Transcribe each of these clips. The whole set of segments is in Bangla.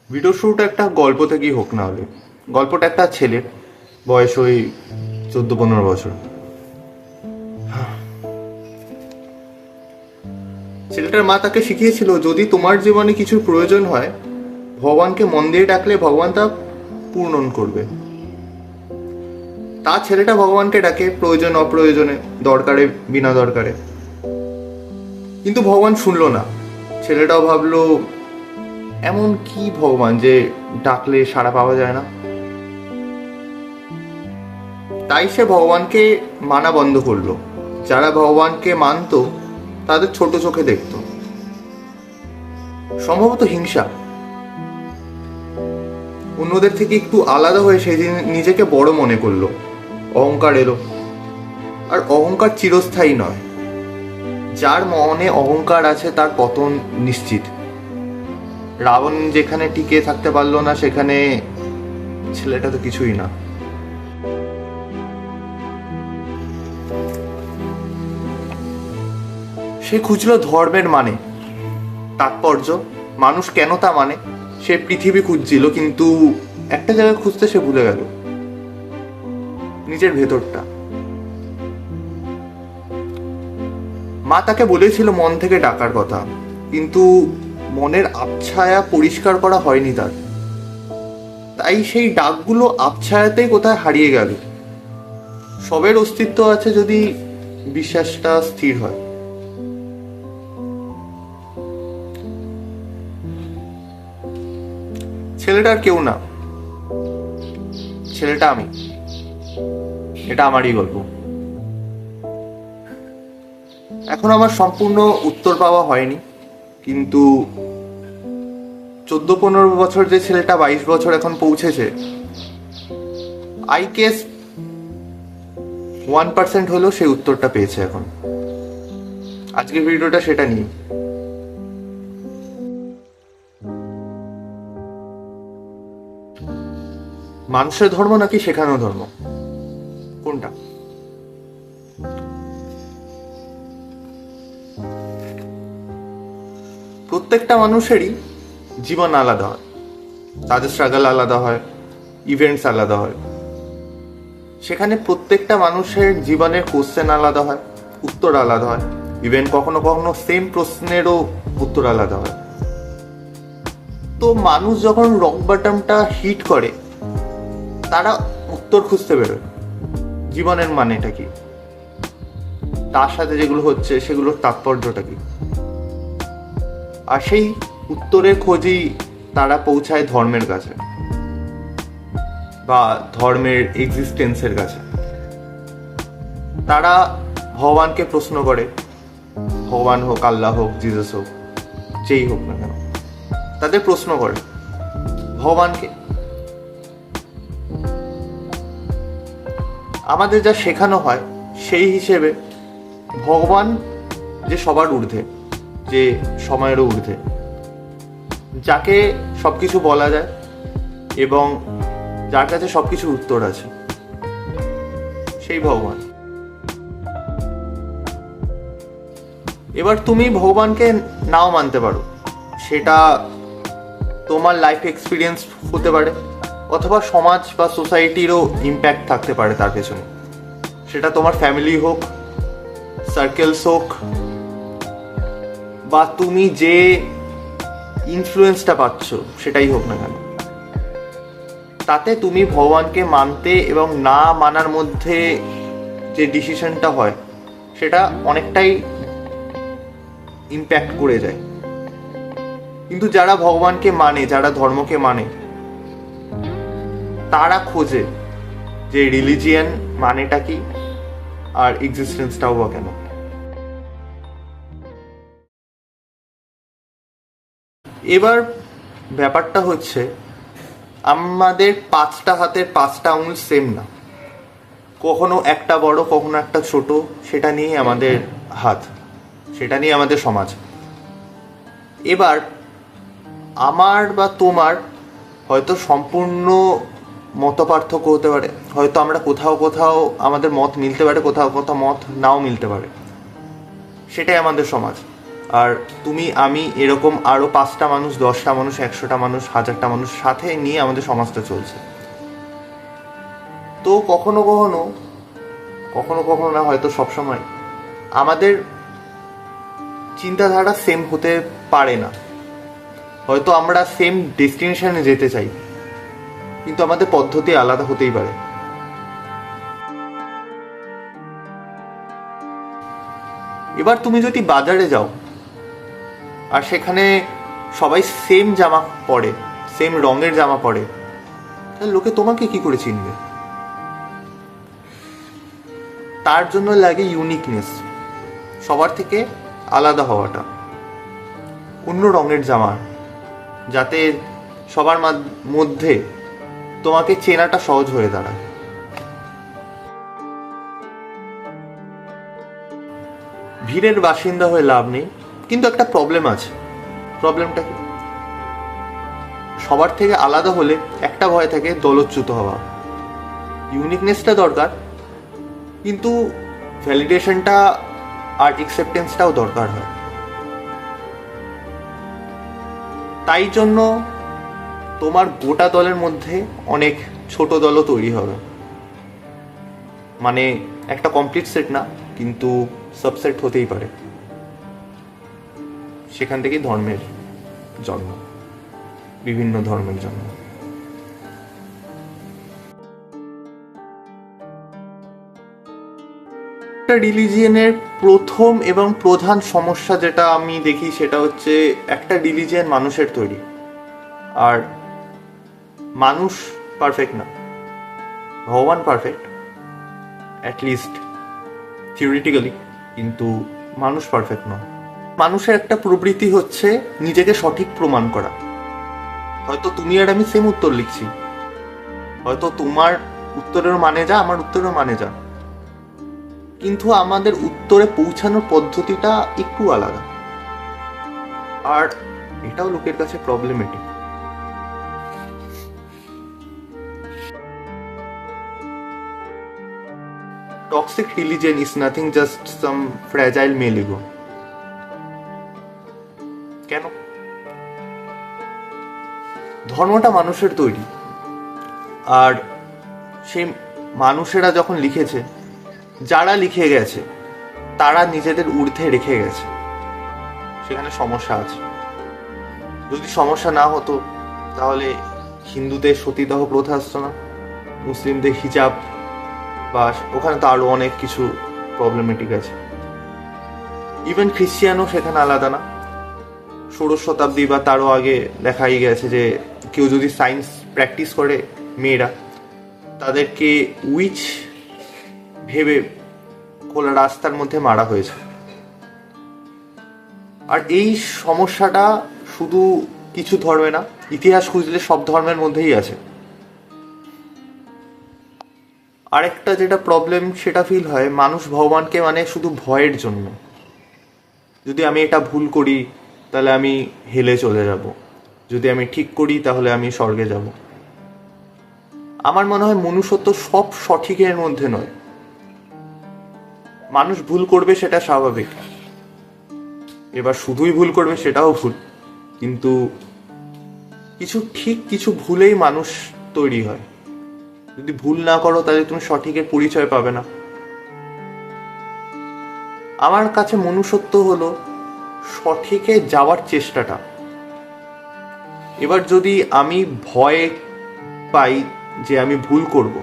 ভিডিও শুরুটা একটা গল্প থেকেই হোক না হলে। গল্পটা একটা ছেলের, বয়স ওই 14-15 বছর। ছেলেটার মা তাকে শিখিয়েছিল, যদি তোমার জীবনে কিছুর প্রয়োজন হয়, ভগবানকে মন দিয়ে ডাকলে ভগবান তা পূর্ণ করবে। তা ছেলেটা ভগবানকে ডাকে প্রয়োজন অপ্রয়োজনে, দরকারে বিনা দরকারে, কিন্তু ভগবান শুনলো না। ছেলেটাও ভাবলো, এমন কি ভগবান যে ডাকলে সাড়া পাওয়া যায় না। তাই সে ভগবানকে মানা বন্ধ করলো। যারা ভগবানকে মানতো তাদের ছোট চোখে দেখতো, সম্ভবত হিংসা। অন্যদের থেকে একটু আলাদা হয়ে সে নিজেকে বড় মনে করলো। অহংকার এলো, আর অহংকার চিরস্থায়ী নয়। যার মনে অহংকার আছে তার পতন নিশ্চিত। রাবণ যেখানে টিকে থাকতে পারলো না, সেখানে ছেলেটা তো কিছুই না। সে খুঁজলো ধর্মের মানে, তাৎপর্য, মানুষ কেন তা মানে। সে পৃথিবী খুঁজছিল, কিন্তু একটা জায়গায় খুঁজতে সে ভুলে গেল, নিজের ভেতরটা। মা তাকে বলেছিল মন থেকে ডাকার কথা, কিন্তু মনের আবছায়া পরিষ্কার করা হয়নি তার। তাই সেই ডাকগুলো আবছায়াতেই কোথায় হারিয়ে গেল। সবের অস্তিত্ব আছে যদি বিশ্বাসটা স্থির হয়। ছেলেটা আর কেউ না, ছেলেটা আমি। এটা আমারই গল্প। এখন আমার সম্পূর্ণ উত্তর পাওয়া হয়নি, কিন্তু 14-15 বছর যে ছেলেটা 22 বছর এখন পৌঁছেছে, আই গেস 1% হলেও সেই উত্তরটা পেয়েছে এখন। আজকের ভিডিওটা সেটা নিয়ে। মানুষের ধর্ম নাকি শেখানো ধর্ম, কোনটা? প্রত্যেকটা মানুষেরই জীবন আলাদা হয়, তাদের স্ট্রাগল আলাদা হয়, ইভেন্টস আলাদা হয়। সেখানে প্রত্যেকটা মানুষের জীবনের কোশ্চেন আলাদা হয়, উত্তর আলাদা হয়। ইভেন কখনো কখনো সেম প্রশ্নেরও উত্তর আলাদা হয়। তো মানুষ যখন রক বটমটা হিট করে, তারা উত্তর খুঁজতে বেরোয়, জীবনের মানেটা কি, তার সাথে যেগুলো হচ্ছে সেগুলোর তাৎপর্যটা কি। আর সেই উত্তরের খোঁজেই তারা পৌঁছায় ধর্মের কাছে বা ধর্মের এক্সিস্টেন্সের কাছে। তারা ভগবানকে প্রশ্ন করে, ভগবান হোক, আল্লাহ হোক, জিজাস হোক, যেই হোক না কেন, তাদের প্রশ্ন করে ভগবানকে। আমাদের যা শেখানো হয় সেই হিসেবে ভগবান যে সবার ঊর্ধ্বে, যে সময়েরও ঊর্ধ্বে, যাকে সবকিছু বলা যায় এবং যার কাছে সবকিছুর উত্তর আছে, সেই ভগবান। এবার তুমি ভগবানকে নাও মানতে পারো, সেটা তোমার লাইফ এক্সপিরিয়েন্স হতে পারে, অথবা সমাজ বা সোসাইটিরও ইম্প্যাক্ট থাকতে পারে তার পেছনে। সেটা তোমার ফ্যামিলি হোক, সার্কেলস হোক, বা তুমি যে ইনফ্লুয়েন্সটা পাচ্ছ সেটাই হোক না কেন। তাতে তুমি ভগবানকে মানতে এবং না মানার মধ্যে যে ডিসিশনটা হয়, সেটা অনেকটাই ইম্প্যাক্ট করে যায়। কিন্তু যারা ভগবানকে মানে, যারা ধর্মকে মানে, তারা খোঁজে যে রিলিজিয়ান মানেটা কি, আর এক্সিস্টেন্সটাও বা কেন। এবার ব্যাপারটা হচ্ছে, আমাদের 5টা হাতের 5টা আঙুল সেম না, কখনো একটা বড়, কখনো একটা ছোট। সেটা নিয়ে আমাদের হাত, সেটা নিয়ে আমাদের সমাজ। এবার আমার বা তোমার হয়তো সম্পূর্ণ মত পার্থক্য হতে পারে, হয়তো আমরা কোথাও কোথাও আমাদের মত মিলতে পারে, কোথাও কোথাও মত নাও মিলতে পারে। সেটাই আমাদের সমাজ। আর তুমি আমি এরকম আরো 5টা মানুষ, 10টা মানুষ, 100টা মানুষ, 1000টা মানুষ সাথে নিয়ে আমাদের সমাজটা চলছে। তো কখনো কখনো কখনো কখনো না, হয়তো সবসময় আমাদের চিন্তাধারা সেম হতে পারে না। হয়তো আমরা সেম ডেস্টিনেশনে যেতে চাই, কিন্তু আমাদের পদ্ধতি আলাদা হতেই পারে। এবার তুমি যদি বাজারে যাও আর সেখানে সবাই সেম জামা পরে, সেম রঙের জামা পরে, তাহলে লোকে তোমাকে কি করে চিনবে? তার জন্য লাগে ইউনিকনেস, সবার থেকে আলাদা হওয়াটা, অন্য রঙের জামা, যাতে সবার মধ্যে তোমাকে চেনাটা সহজ হয়ে দাঁড়ায়। ভিড়ের বাসিন্দা হয়ে লাভ নেই, কিন্তু একটা প্রবলেম আছে। প্রবলেমটা কি? সবার থেকে আলাদা হলে একটা ভয় থাকে দলচ্যুত হওয়া। ইউনিকনেসটা দরকার, কিন্তু ভ্যালিডেশনটা আর অ্যাকসেপ্টেন্সটাও দরকার হয়। তাই জন্য তোমার গোটা দলের মধ্যে অনেক ছোট দলও তৈরি হবে, মানে একটা কমপ্লিট সেট না, কিন্তু সাবসেট হতেই পারে। সেখান থেকেই ধর্মের জন্ম, বিভিন্ন ধর্মের জন্ম। একটা রিলিজিয়নের প্রথম এবং প্রধান সমস্যা যেটা আমি দেখি, সেটা হচ্ছে একটা রিলিজিয়ন মানুষের তৈরি, আর মানুষ পারফেক্ট না। ভগবান পারফেক্ট, অ্যাটলিস্ট থিওরিটিক্যালি, কিন্তু মানুষ পারফেক্ট নয়। মানুষের একটা প্রবৃত্তি হচ্ছে নিজেকে সঠিক প্রমাণ করা। হয়তো তুমি আর আমি সেম উত্তর লিখছি, হয়তো তোমার উত্তরের মানে যা, আমার উত্তরের মানে যা, কিন্তু আমাদের উত্তরে পৌঁছানোর পদ্ধতিটা একটু আলাদা, আর এটাও লোকের কাছে problematic. Toxic religion is nothing, just some fragile male ego. কেন? ধর্মটা মানুষের তৈরি, আর সেই মানুষেরা যখন লিখেছে, যারা লিখে গেছে তারা নিজেদের ঊর্ধ্বে রেখে গেছে। সেখানে সমস্যা আছে। যদি সমস্যা না হতো তাহলে হিন্দুদের সতীদাহ প্রথা আসতো না, মুসলিমদের হিজাব, বা ওখানে তো আরো অনেক কিছু প্রবলেমেটিক আছে। ইভেন খ্রিস্টিয়ানও সেখানে আলাদা না। 16 শতাব্দী বা তারও আগে দেখাই গেছে যে কেউ যদি সায়েন্স প্র্যাকটিস করে, মেয়েরা তাদেরকে উইচ ভেবে খোলা রাস্তার মধ্যে মারা হয়েছে। আর এই সমস্যাটা শুধু কিছু ধর্মে না, ইতিহাস খুঁজলে সব ধর্মের মধ্যেই আছে। আরেকটা যেটা প্রবলেম, সেটা ফিল হয় মানুষ ভগবানকে মানে শুধু ভয়ের জন্য। যদি আমি এটা ভুল করি তাহলে আমি হেলে চলে যাব, যদি আমি ঠিক করি তাহলে আমি স্বর্গে যাব। আমার মনে হয় মনুষ্যত্ব সব সঠিকের মধ্যে নয়। মানুষ ভুল করবে, সেটা স্বাভাবিক। এবার শুধুই ভুল করবে সেটাও ভুল, কিন্তু কিছু ঠিক কিছু ভুলেই মানুষ তৈরি হয়। যদি ভুল না করো তাহলে তুমি সঠিকের পরিচয় পাবে না। আমার কাছে মনুষ্যত্ব হলো সঠিকে যাওয়ার চেষ্টাটা। এবার যদি আমি ভয় পাই যে আমি ভুল করব,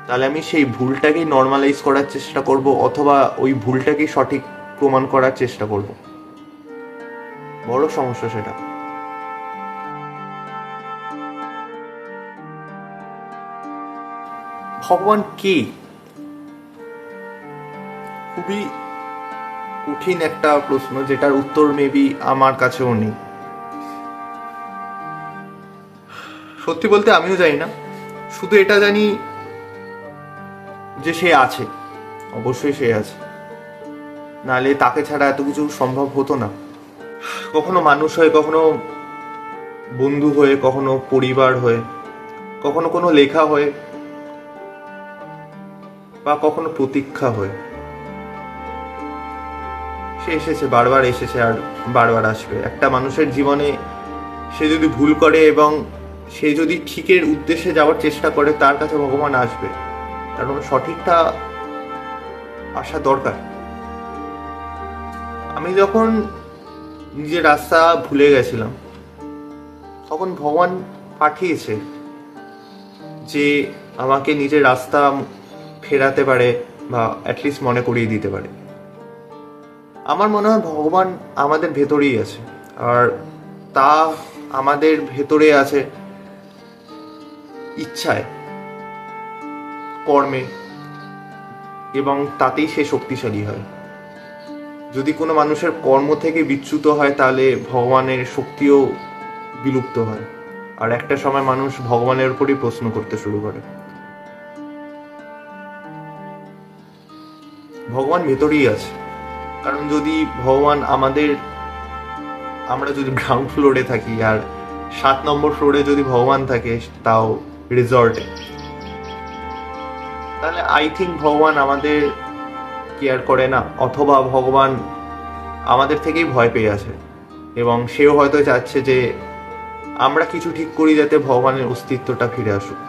তাহলে আমি সেই ভুলটাকেই নর্মালাইজ করার চেষ্টা করব, অথবা ওই ভুলটাকেই সঠিক প্রমাণ করার চেষ্টা করব। বড় সমস্যা সেটা। ভগবান কি? খুবই কঠিন একটা প্রশ্ন, যেটার উত্তর মেবি আমার কাছেও নেই। সত্যি বলতে আমিও জানি না, শুধু এটা জানি যে সে আছে, অবশ্যই সে আছে, নাহলে তাকে ছাড়া এত কিছু সম্ভব হতো না। কখনো মানুষ হয়ে, কখনো বন্ধু হয়ে, কখনো পরিবার হয়ে, কখনো কোনো লেখা হয়ে, বা কখনো প্রতীক্ষা হয়ে, সে সে এসেছে, বারবার এসেছে আর বারবার আসবে। একটা মানুষের জীবনে সে যদি ভুল করে এবং সে যদি ঠিকের উদ্দেশ্যে যাওয়ার চেষ্টা করে, তার কাছে ভগবান আসবে, কারণ সঠিকটা আসা দরকার। আমি যখন নিজের রাস্তা ভুলে গেছিলাম, তখন ভগবান পাঠিয়েছে যে আমাকে নিজের রাস্তা ফেরাতে পারে বা অ্যাটলিস্ট মনে করিয়ে দিতে পারে। আমার মনে হয় ভগবান আমাদের ভেতরেই আছে, আর তা আমাদের ভেতরে আছে ইচ্ছায়, কর্মে, এবং তাতেই সে শক্তিশালী হয়। যদি কোনো মানুষের কর্ম থেকে বিচ্যুত হয়, তাহলে ভগবানের শক্তিও বিলুপ্ত হয়, আর একটা সময় মানুষ ভগবানের উপরই প্রশ্ন করতে শুরু করে। ভগবান ভেতরেই আছে, কারণ যদি ভগবান আমরা যদি গ্রাউন্ড ফ্লোরে থাকি আর 7 নম্বর ফ্লোরে যদি ভগবান থাকে, তাও রিসর্টে, তাহলে আই থিঙ্ক ভগবান আমাদের কেয়ার করে না, অথবা ভগবান আমাদের থেকেই ভয় পেয়ে আছে এবং সেও হয়তো চাচ্ছে যে আমরা কিছু ঠিক করি যাতে ভগবানের অস্তিত্বটা ফিরে আসুক।